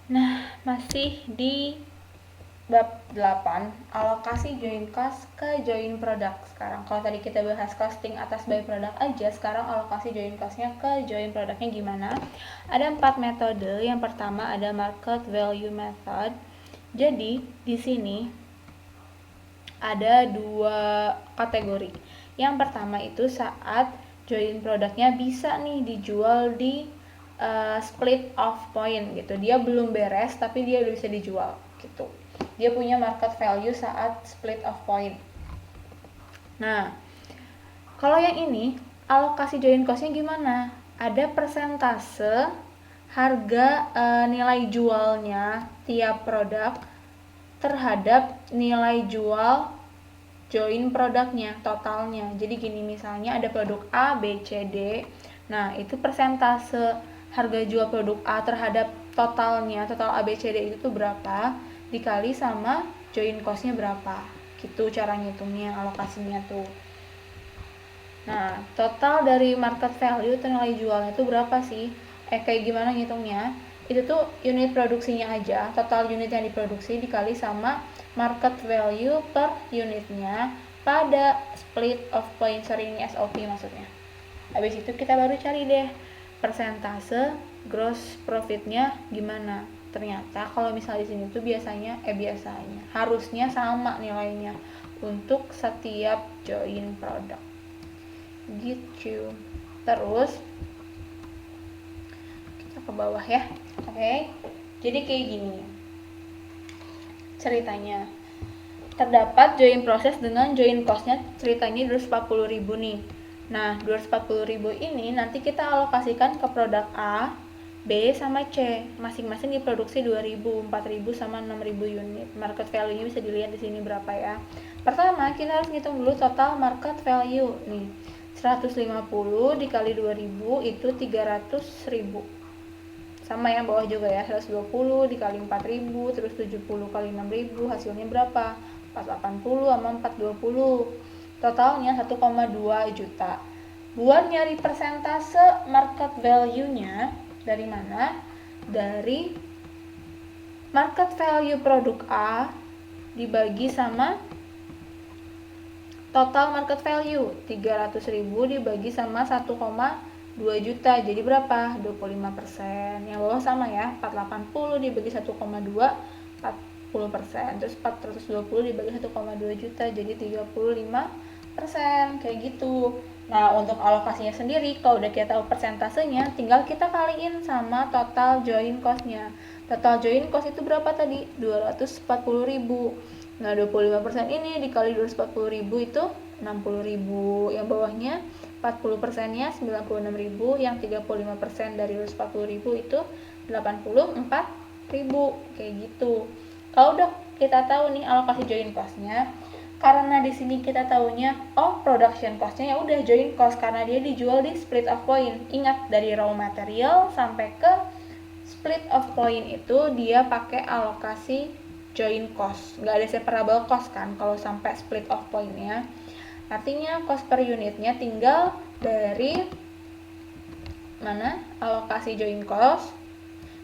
Nah, masih di bab 8, alokasi join cost ke join product. Sekarang kalau tadi kita bahas costing atas by product aja, sekarang alokasi join costnya ke join productnya gimana? Ada 4 metode. Yang pertama ada market value method. Jadi di sini ada 2 kategori. Yang pertama itu saat join produknya bisa nih dijual di split off point gitu. Dia belum beres tapi dia udah bisa dijual gitu. Dia punya market value saat split off point. Nah, kalau yang ini alokasi join costnya gimana? Ada persentase harga nilai jualnya tiap produk terhadap nilai jual join produknya, totalnya. Jadi gini, misalnya ada produk A, B, C, D. Nah, itu persentase harga jual produk A terhadap totalnya, total A, B, C, D itu berapa, dikali sama join cost-nya berapa. Gitu cara ngitungnya, alokasinya tuh. Nah, total dari market value atau nilai jualnya itu berapa sih? Kayak gimana ngitungnya? Itu tuh unit produksinya aja, total unit yang diproduksi dikali sama market value per unitnya pada split of point. Sorry, ini SOP maksudnya. Habis itu kita baru cari deh persentase gross profitnya gimana. Ternyata kalau misalnya di sini tuh biasanya harusnya sama nilainya untuk setiap join produk gitu. Terus kita ke bawah ya. Oke. Jadi kayak gini ceritanya. Terdapat join proses dengan join cost-nya ceritanya 240.000 nih. Nah, 240.000 ini nanti kita alokasikan ke produk A, B sama C. Masing-masing diproduksi 2.000, 4.000 sama 6.000 unit. Market value-nya bisa dilihat di sini berapa ya. Pertama, kita harus ngitung dulu total market value nih. 150 dikali 2.000 itu 300.000. Sama yang bawah juga ya, 120 dikali 4.000 terus 70 kali 6.000 hasilnya berapa? 480 sama 420. Totalnya 1,2 juta. Buat nyari persentase market value-nya dari mana? Dari market value produk A dibagi sama total market value 300.000 dibagi sama 1,2 juta, jadi berapa? 25%. Yang bawah sama ya, 480 dibagi 1,2 40%, terus 420 dibagi 1,2 juta jadi 35%, kayak gitu. Nah, untuk alokasinya sendiri kalau udah kita tahu persentasenya, tinggal kita kaliin sama total join cost-nya. Total join cost itu berapa tadi? 240.000. Nah, 25% ini dikali 240.000 itu 60.000. Yang bawahnya 40%-nya 96.000, yang 35% dari 240.000 itu 84.000. Kayak gitu. Kalau udah kita tahu nih alokasi join cost-nya, karena di sini kita tahunya production cost-nya ya udah join cost karena dia dijual di split of point. Ingat, dari raw material sampai ke split of point itu dia pakai alokasi join cost, nggak ada separable cost kan kalau sampai split of point-nya. Artinya cost per unitnya tinggal dari mana alokasi join cost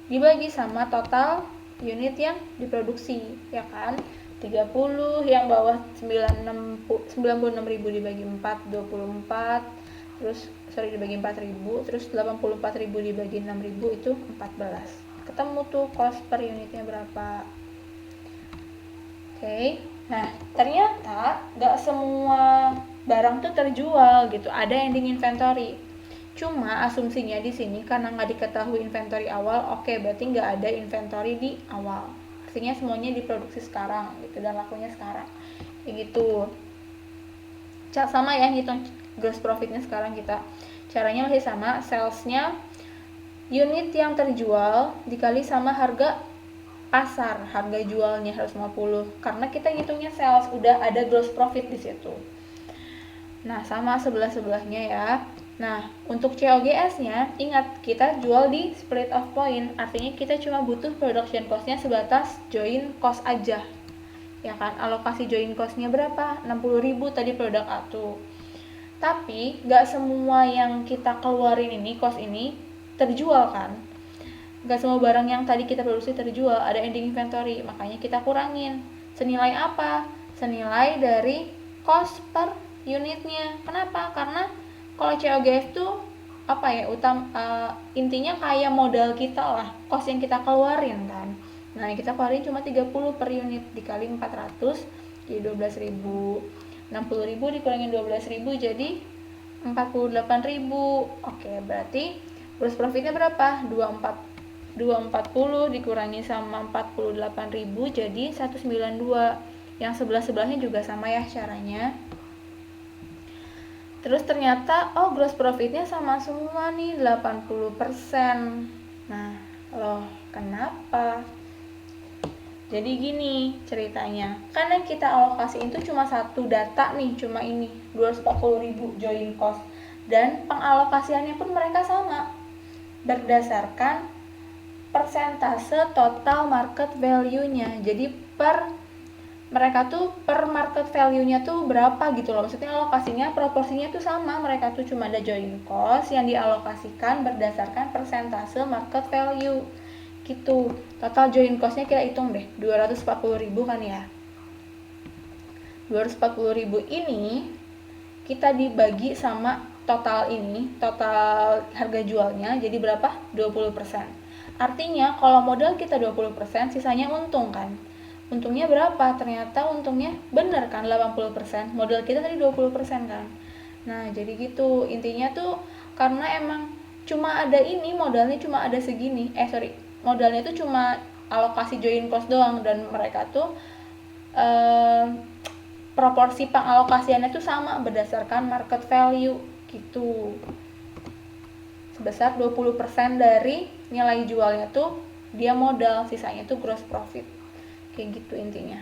dibagi sama total unit yang diproduksi, ya kan? 30, yang bawah 96.000 dibagi 4, 24, terus dibagi 4.000, terus 84.000 dibagi 6.000 itu 14. Ketemu tuh cost per unitnya berapa. Oke. Nah, ternyata nggak semua barang tuh terjual gitu, ada ending inventory. Cuma asumsinya di sini karena nggak diketahui inventory awal, berti nggak ada inventory di awal. Artinya semuanya diproduksi sekarang gitu dan lakunya sekarang. Kayak gitu. Sama ya ngitung gross profitnya sekarang kita. Caranya masih sama, salesnya unit yang terjual dikali sama harga pasar, harga jualnya 150 karena kita ngitungnya sales, udah ada gross profit di situ. Nah, sama sebelah-sebelahnya ya. Nah, untuk COGS-nya, ingat kita jual di split of point, artinya kita cuma butuh production cost-nya sebatas join cost aja. Ya kan, alokasi join cost-nya berapa? 60.000 tadi produk A tuh. Tapi nggak semua yang kita keluarin ini, cost ini terjual kan. Nggak semua barang yang tadi kita produksi terjual, ada ending inventory, makanya kita kurangin. Senilai apa? Senilai dari cost per unitnya. Kenapa? Karena kalau COGS tuh apa ya, intinya kayak modal kita lah, cost yang kita keluarin kan. Nah, kita keluarin cuma 30 per unit, dikali 400 jadi 12.000. 60.000 dikurangin 12.000 jadi 48.000. Oke, berarti gross profitnya berapa? 240 dikurangi sama 48.000 jadi 192. Yang sebelah-sebelahnya juga sama ya caranya. Terus ternyata gross profitnya sama semua nih, 80%. Nah, loh kenapa? Jadi gini ceritanya, karena kita alokasiin itu cuma satu data nih, cuma ini 240.000 join cost, dan pengalokasiannya pun mereka sama berdasarkan persentase total market value-nya. Jadi mereka tuh per market value-nya tuh berapa gitu loh, maksudnya alokasinya proporsinya tuh sama, mereka tuh cuma ada join cost yang dialokasikan berdasarkan persentase market value gitu. Total join cost-nya kita hitung deh, 240.000 kan ya. 240.000 ini kita dibagi sama total ini, total harga jualnya, jadi berapa? 20%. Artinya kalau modal kita 20%, sisanya untung kan. Untungnya berapa? Ternyata untungnya bener kan 80%. Modal kita tadi 20% kan. Nah, jadi gitu. Intinya tuh karena emang cuma ada ini, modalnya cuma ada segini. Modalnya tuh cuma alokasi join cost doang, dan mereka tuh proporsi pengalokasiannya tuh sama berdasarkan market value gitu. Sebesar 20% dari nilai jualnya tuh dia modal, sisanya tuh gross profit. Kayak gitu intinya.